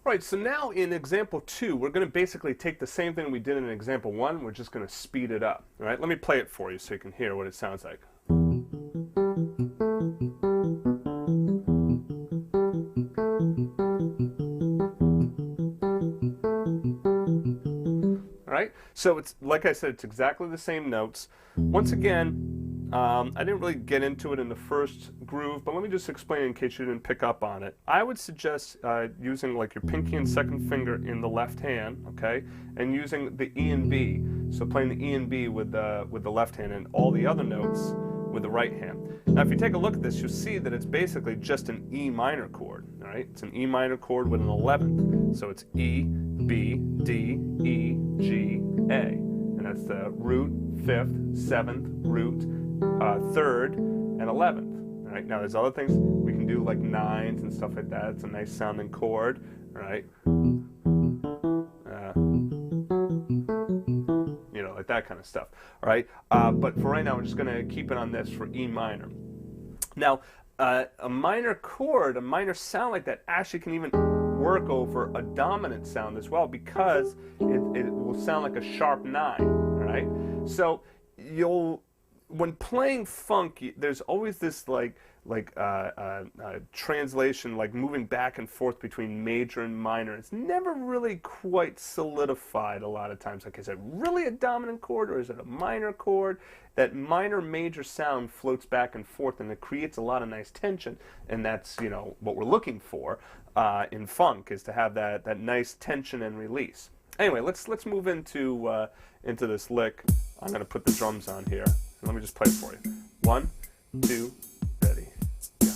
All right, so now in example 2, we're going to basically take the same thing we did in example 1, we're just going to speed it up. All right, let me play it for you so you can hear what it sounds like. All right, so it's like I said, it's exactly the same notes. Once again, I didn't really get into it in the first groove, but let me just explain in case you didn't pick up on it. I would suggest using like your pinky and second finger in the left hand, okay, and using the E and B. So playing the E and B with the left hand and all the other notes with the right hand. Now, if you take a look at this, you'll see that it's basically just an E minor chord. All right, it's an E minor chord with an 11th. So it's E, B, D, E, G, A, and that's the root, 5th, 7th, root, 3rd, and 11th. All right, now there's other things we can do like 9s and stuff like that. It's a nice sounding chord. All right, you know, like that kind of stuff. All right, but for right now, we're just going to keep it on this for E minor. Now, a minor chord, a minor sound like that actually can even work over a dominant sound as well, because it will sound like a sharp 9. All right, so when playing funk, there's always this translation, like moving back and forth between major and minor. It's never really quite solidified a lot of times. Like, is it really a dominant chord or is it a minor chord? That minor-major sound floats back and forth, and it creates a lot of nice tension, and that's, you know, what we're looking for in funk, is to have that nice tension and release. Anyway, let's move into this lick. I'm going to put the drums on here. Let me just play it for you. 1, 2, ready, go.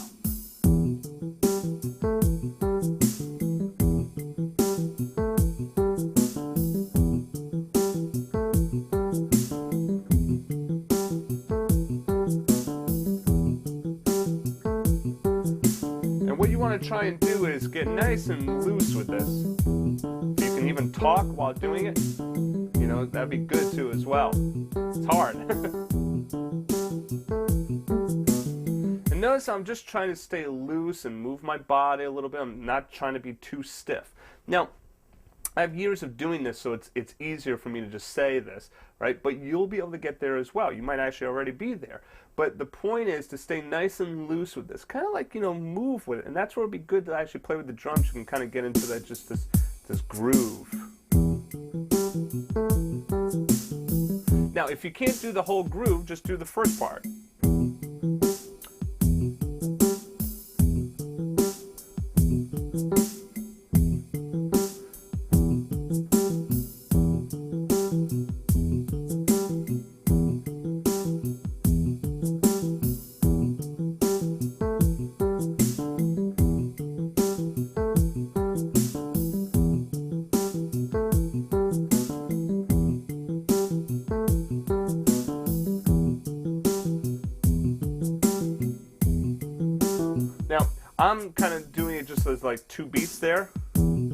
And what you want to try and do is get nice and loose with this. If you can even talk while doing it, you know, that'd be good too as well. It's hard. And notice I'm just trying to stay loose and move my body a little bit. I'm not trying to be too stiff. Now, I have years of doing this, so it's easier for me to just say this, right? But you'll be able to get there as well. You might actually already be there. But the point is to stay nice and loose with this, kind of like, you know, move with it. And that's where it'd be good to actually play with the drums. You can kind of get into that, just this groove. Now, if you can't do the whole groove, just do the first part. Now, I'm kind of doing it just as like 2 beats there. You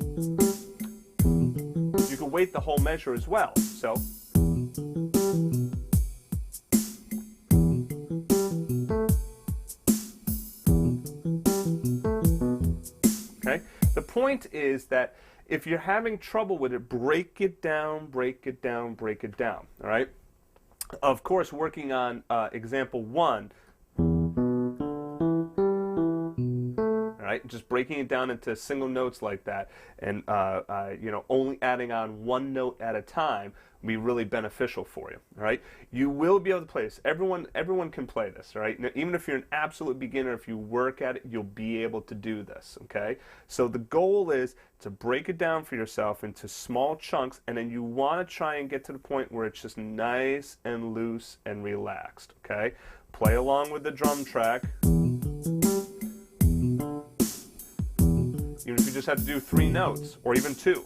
can weight the whole measure as well. So, okay. The point is that if you're having trouble with it, break it down, break it down, break it down. All right. Of course, working on example 1. Right? Just breaking it down into single notes like that, and you know, only adding on 1 note at a time will be really beneficial for you. All right, you will be able to play this. Everyone can play this. All right, now, even if you're an absolute beginner, if you work at it, you'll be able to do this. Okay, so the goal is to break it down for yourself into small chunks, and then you want to try and get to the point where it's just nice and loose and relaxed. Okay, play along with the drum track. Even if you just have to do 3 notes, or even 2.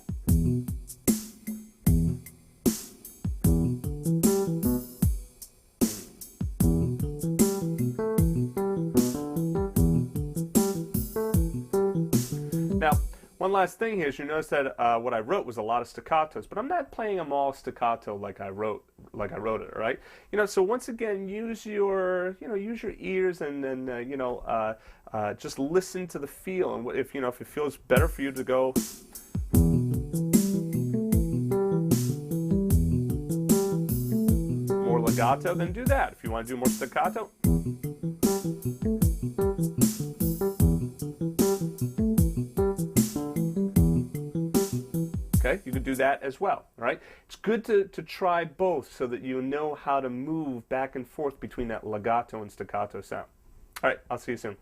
Now, one last thing here is you notice that what I wrote was a lot of staccatos, but I'm not playing them all staccato like I wrote it, all right? You know, so once again, use your ears, and then just listen to the feel, and if it feels better for you to go more legato, then do that. If you want to do more staccato, okay, you can do that as well, right? It's good to try both so that you know how to move back and forth between that legato and staccato sound. All right, I'll see you soon.